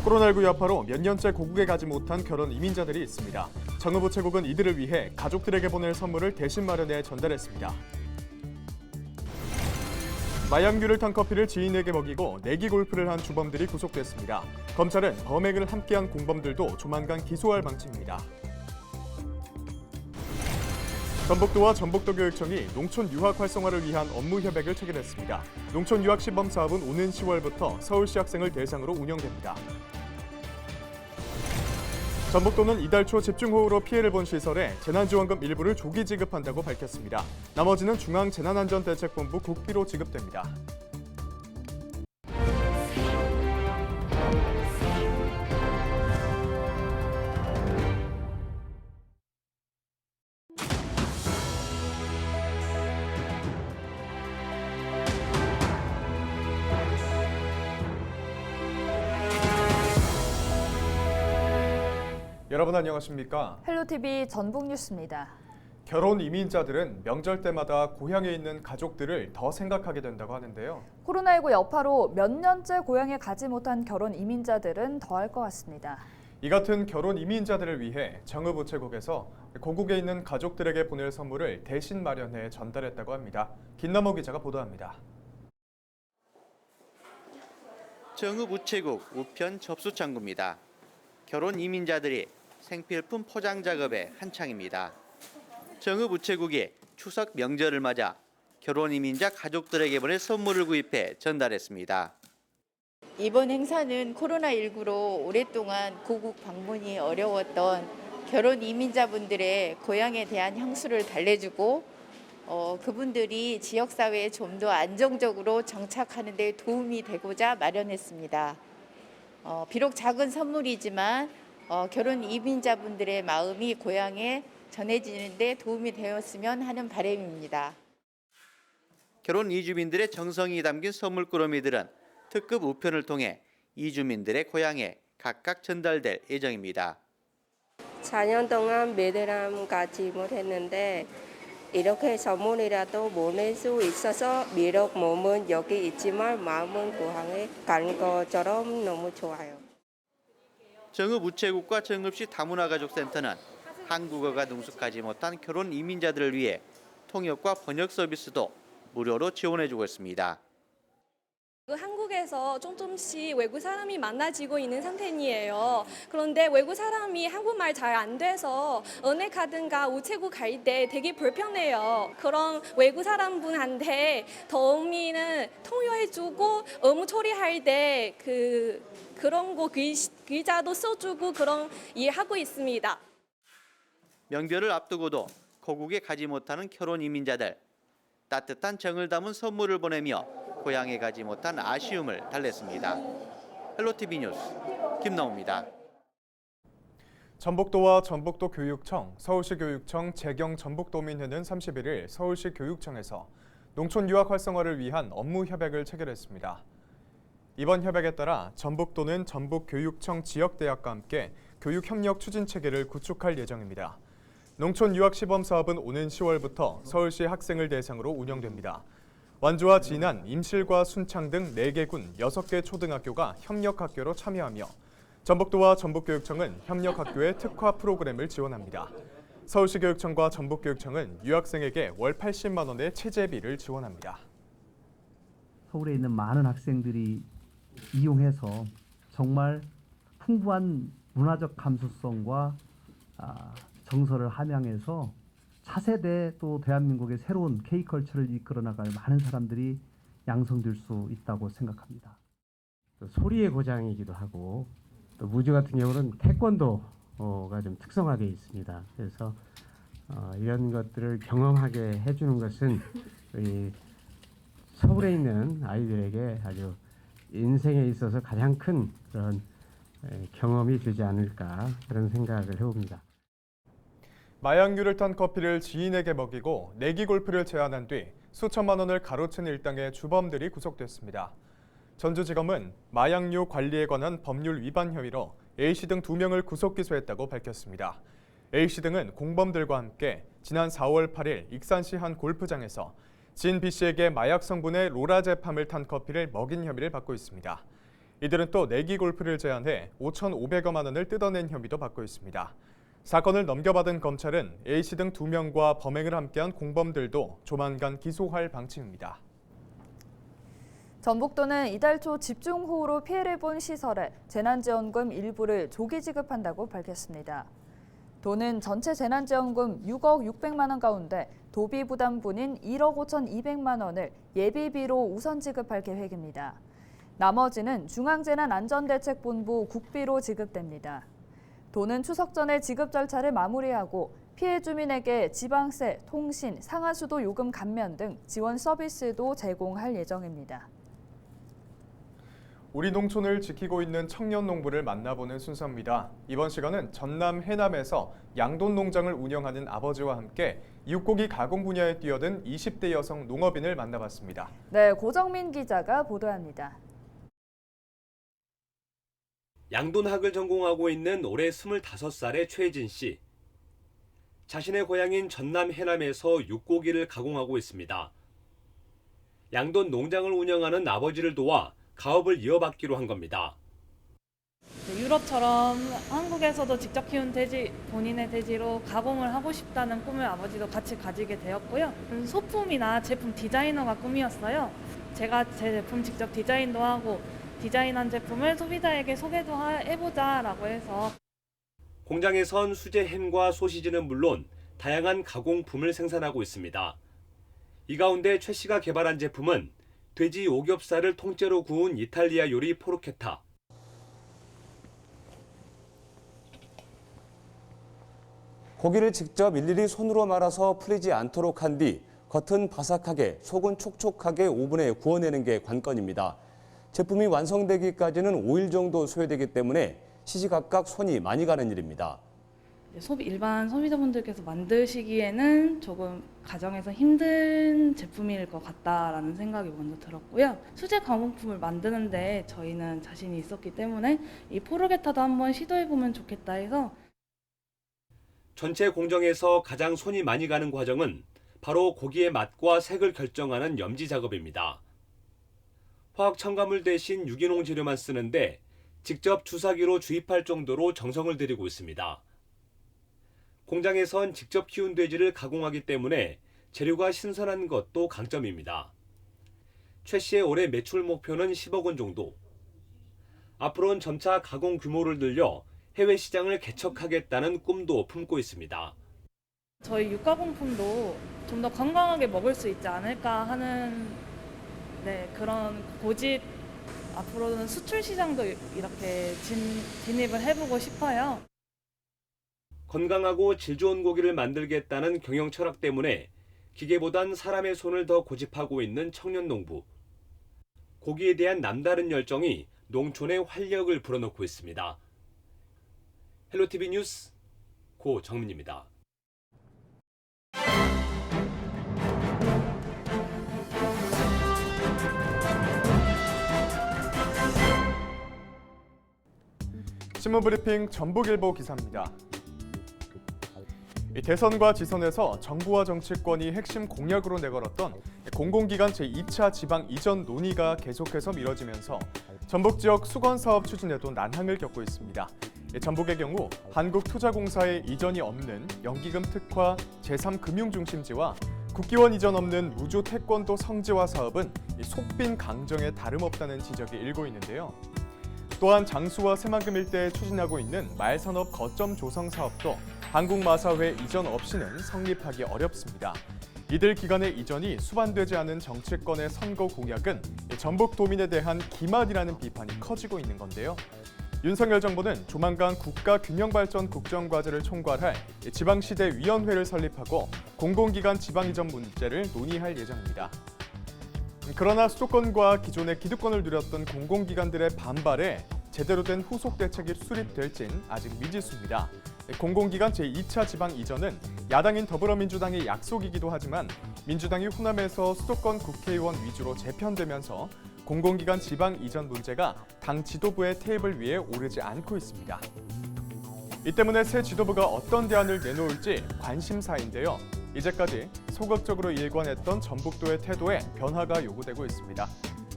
코로나19 여파로 몇 년째 고국에 가지 못한 결혼 이민자들이 있습니다. 정의부 체국은 이들을 위해 가족들에게 보낼 선물을 대신 마련해 전달했습니다. 마약류를 탄 커피를 지인에게 먹이고 내기 골프를 한 주범들이 구속됐습니다. 검찰은 범행을 함께한 공범들도 조만간 기소할 방침입니다. 전북도와 전북도교육청이 농촌 유학 활성화를 위한 업무 협약을 체결했습니다. 농촌 유학 시범 사업은 오는 10월부터 서울시 학생을 대상으로 운영됩니다. 전북도는 이달 초 집중호우로 피해를 본 시설에 재난지원금 일부를 조기 지급한다고 밝혔습니다. 나머지는 중앙재난안전대책본부 국비로 지급됩니다. 여러분 안녕하십니까? 헬로티비 전북뉴스입니다. 결혼 이민자들은 명절 때마다 고향에 있는 가족들을 더 생각하게 된다고 하는데요. 코로나19 여파로 몇 년째 고향에 가지 못한 결혼 이민자들은 더할 것 같습니다. 이 같은 결혼 이민자들을 위해 정의부 체국에서 고국에 있는 가족들에게 보낼 선물을 대신 마련해 전달했다고 합니다. 김남호 기자가 보도합니다. 정의부 체국 우편 접수창구입니다. 결혼 이민자들이 생필품 포장 작업에 한창입니다. 정의부체국이 추석 명절을 맞아 결혼 이민자 가족들에게 보낼 선물을 구입해 전달했습니다. 이번 행사는 코로나19로 오랫동안 고국 방문이 어려웠던 결혼 이민자분들의 고향에 대한 향수를 달래주고 그분들이 지역사회에 좀 더 안정적으로 정착하는 데 도움이 되고자 마련했습니다. 비록 작은 선물이지만 결혼 이민자분들의 마음이 고향에 전해지는 데 도움이 되었으면 하는 바람입니다. 결혼 이주민들의 정성이 담긴 선물 꾸러미들은 특급 우편을 통해 이주민들의 고향에 각각 전달될 예정입니다. 4년 동안 매달람 가짐을 했는데 이렇게 선물이라도 보낼 수 있어서 비록 몸은 여기 있지만 마음은 고향에 간 것처럼 너무 좋아요. 정의부체국과 정읍시 다문화가족센터는 한국어가 능숙하지 못한 결혼 이민자들을 위해 통역과 번역 서비스도 무료로 지원해주고 있습니다. 한국에서 조금씩 외국 사람이 많아지고 있는 상태이에요. 그런데 외국 사람이 한국말 잘 안 돼서 은행 가든가 우체국 갈 때 되게 불편해요. 그런 외국 사람분한테 도우미는 통역해주고 업무 처리할 때 그런 거 글자도 써주고 그런 일하고 있습니다. 명절을 앞두고도 고국에 가지 못하는 결혼 이민자들, 따뜻한 정을 담은 선물을 보내며 고향에 가지 못한 아쉬움을 달랬습니다. 헬로티비 뉴스 김나옵니다. 전북도와 전북도교육청, 서울시교육청, 재경 전북도민회는 31일 서울시 교육청에서 농촌 유학 활성화를 위한 업무 협약을 체결했습니다. 이번 협약에 따라 전북도는 전북교육청 지역대학과 함께 교육협력 추진 체계를 구축할 예정입니다. 농촌 유학 시범 사업은 오는 10월부터 서울시 학생을 대상으로 운영됩니다. 완주와 진안, 임실과 순창 등 4개 군 6개 초등학교가 협력학교로 참여하며 전북도와 전북교육청은 협력학교의 특화 프로그램을 지원합니다. 서울시교육청과 전북교육청은 유학생에게 월 80만 원의 체재비를 지원합니다. 서울에 있는 많은 학생들이 이용해서 정말 풍부한 문화적 감수성과 정서를 함양해서 차세대 또 대한민국의 새로운 K컬처를 이끌어 나갈 많은 사람들이 양성될 수 있다고 생각합니다. 소리의 고장이기도 하고 또 무주 같은 경우는 태권도가 좀 특성화되어 있습니다. 그래서 이런 것들을 경험하게 해주는 것은 우리 서울에 있는 아이들에게 아주 인생에 있어서 가장 큰 그런 경험이 되지 않을까 그런 생각을 해봅니다. 마약류를 탄 커피를 지인에게 먹이고 내기 골프를 제안한 뒤 수천만 원을 가로챈 일당의 주범들이 구속됐습니다. 전주지검은 마약류 관리에 관한 법률 위반 혐의로 A씨 등 2명을 구속 기소했다고 밝혔습니다. A씨 등은 공범들과 함께 지난 4월 8일 익산시 한 골프장에서 지인 B씨에게 마약 성분의 로라제팜을 탄 커피를 먹인 혐의를 받고 있습니다. 이들은 또 내기 골프를 제안해 5,500여만 원을 뜯어낸 혐의도 받고 있습니다. 사건을 넘겨받은 검찰은 A씨 등 2명과 범행을 함께한 공범들도 조만간 기소할 방침입니다. 전북도는 이달 초 집중호우로 피해를 본 시설에 재난지원금 일부를 조기 지급한다고 밝혔습니다. 도는 전체 재난지원금 6억 600만 원 가운데 도비 부담분인 1억 5,200만 원을 예비비로 우선 지급할 계획입니다. 나머지는 중앙재난안전대책본부 국비로 지급됩니다. 도는 추석 전에 지급 절차를 마무리하고 피해 주민에게 지방세, 통신, 상하수도 요금 감면 등 지원 서비스도 제공할 예정입니다. 우리 농촌을 지키고 있는 청년 농부를 만나보는 순서입니다. 이번 시간은 전남 해남에서 양돈 농장을 운영하는 아버지와 함께 육고기 가공 분야에 뛰어든 20대 여성 농업인을 만나봤습니다. 네, 고정민 기자가 보도합니다. 양돈학을 전공하고 있는 올해 25살의 최진 씨. 자신의 고향인 전남 해남에서 육고기를 가공하고 있습니다. 양돈 농장을 운영하는 아버지를 도와 가업을 이어받기로 한 겁니다. 유럽처럼 한국에서도 직접 키운 돼지, 본인의 돼지로 가공을 하고 싶다는 꿈을 아버지도 같이 가지게 되었고요. 소품이나 제품 디자이너가 꿈이었어요. 제가 제 제품 직접 디자인도 하고 디자인한 제품을 소비자에게 소개도 해보자라고 해서 공장에선 수제 햄과 소시지는 물론 다양한 가공품을 생산하고 있습니다. 이 가운데 최 씨가 개발한 제품은 돼지 오겹살을 통째로 구운 이탈리아 요리 포르케타. 고기를 직접 일일이 손으로 말아서 풀리지 않도록 한 뒤 겉은 바삭하게, 속은 촉촉하게 오븐에 구워내는 게 관건입니다. 제품이 완성되기까지는 5일 정도 소요되기 때문에 시시각각 손이 많이 가는 일입니다. 일반 소비자분들께서 만드시기에는 조금 가정에서 힘든 제품일 것 같다라는 생각이 먼저 들었고요. 수제 가공품을 만드는데 저희는 자신이 있었기 때문에 이 포르게타도 한번 시도해보면 좋겠다 해서 전체 공정에서 가장 손이 많이 가는 과정은 바로 고기의 맛과 색을 결정하는 염지 작업입니다. 화학 첨가물 대신 유기농 재료만 쓰는데 직접 주사기로 주입할 정도로 정성을 들이고 있습니다. 공장에선 직접 키운 돼지를 가공하기 때문에 재료가 신선한 것도 강점입니다. 최 씨의 올해 매출 목표는 10억 원 정도. 앞으로는 점차 가공 규모를 늘려 해외 시장을 개척하겠다는 꿈도 품고 있습니다. 저희 육가공품도 좀 더 건강하게 먹을 수 있지 않을까 하는 그런 고집, 앞으로는 수출 시장도 이렇게 진입을 해보고 싶어요. 건강하고 질 좋은 고기를 만들겠다는 경영 철학 때문에 기계보단 사람의 손을 더 고집하고 있는 청년 농부. 고기에 대한 남다른 열정이 농촌의 활력을 불어넣고 있습니다. 헬로티비 뉴스 고정민입니다. 신문브리핑 전북일보 기사입니다. 대선과 지선에서 정부와 정치권이 핵심 공약으로 내걸었던 공공기관 제2차 지방 이전 논의가 계속해서 미뤄지면서 전북 지역 수건 사업 추진에도 난항을 겪고 있습니다. 전북의 경우 한국투자공사의 이전이 없는 연기금 특화 제3금융중심지와 국기원 이전 없는 무주 태권도 성지화 사업은 속빈 강정에 다름없다는 지적이 일고 있는데요. 또한 장수와 새만금 일대에 추진하고 있는 말산업 거점 조성 사업도 한국마사회 이전 없이는 성립하기 어렵습니다. 이들 기관의 이전이 수반되지 않은 정치권의 선거 공약은 전북도민에 대한 기만이라는 비판이 커지고 있는 건데요. 윤석열 정부는 조만간 국가균형발전 국정과제를 총괄할 지방시대위원회를 설립하고 공공기관 지방 이전 문제를 논의할 예정입니다. 그러나 수도권과 기존의 기득권을 누렸던 공공기관들의 반발에 제대로 된 후속 대책이 수립될진 아직 미지수입니다. 공공기관 제2차 지방 이전은 야당인 더불어민주당의 약속이기도 하지만 민주당이 호남에서 수도권 국회의원 위주로 재편되면서 공공기관 지방 이전 문제가 당 지도부의 테이블 위에 오르지 않고 있습니다. 이 때문에 새 지도부가 어떤 대안을 내놓을지 관심사인데요. 이제까지 소극적으로 일관했던 전북도의 태도에 변화가 요구되고 있습니다.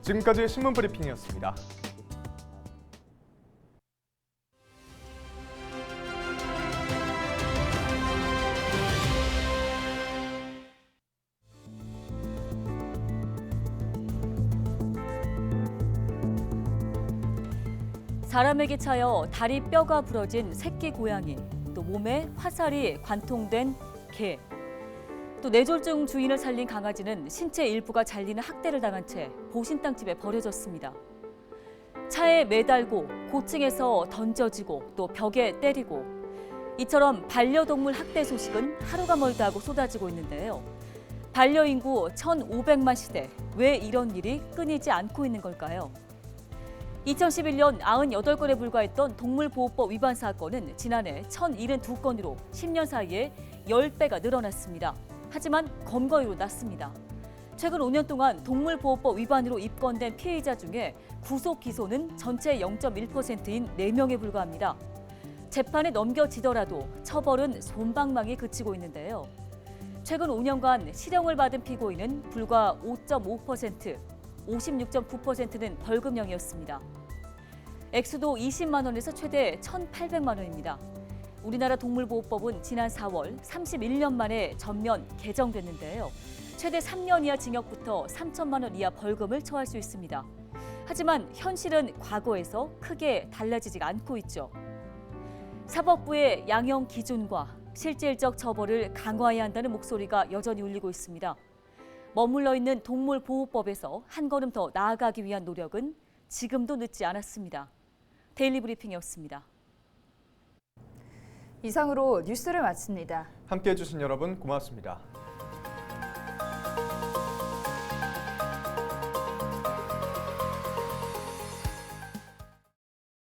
지금까지 신문브리핑이었습니다. 사람에게 차여 다리 뼈가 부러진 새끼 고양이, 또 몸에 화살이 관통된 개, 또 뇌졸중 주인을 살린 강아지는 신체 일부가 잘리는 학대를 당한 채 보신탕집에 버려졌습니다. 차에 매달고 고층에서 던져지고 또 벽에 때리고, 이처럼 반려동물 학대 소식은 하루가 멀다 하고 쏟아지고 있는데요. 반려인구 1,500만 시대, 왜 이런 일이 끊이지 않고 있는 걸까요? 2011년 98건에 불과했던 동물보호법 위반 사건은 지난해 1,072건으로 10년 사이에 10배가 늘어났습니다. 하지만 검거율은 낮습니다. 최근 5년 동안 동물보호법 위반으로 입건된 피해자 중에 구속 기소는 전체 0.1%인 4명에 불과합니다. 재판에 넘겨지더라도 처벌은 솜방망이에 그치고 있는데요. 최근 5년간 실형을 받은 피고인은 불과 5.5%, 56.9%는 벌금형이었습니다. 액수도 20만 원에서 최대 1,800만 원입니다. 우리나라 동물보호법은 지난 4월 31년 만에 전면 개정됐는데요. 최대 3년 이하 징역부터 3천만 원 이하 벌금을 처할 수 있습니다. 하지만 현실은 과거에서 크게 달라지지 않고 있죠. 사법부의 양형 기준과 실질적 처벌을 강화해야 한다는 목소리가 여전히 울리고 있습니다. 머물러 있는 동물보호법에서 한 걸음 더 나아가기 위한 노력은 지금도 늦지 않았습니다. 데일리 브리핑이었습니다. 이상으로 뉴스를 마칩니다. 함께해 주신 여러분 고맙습니다.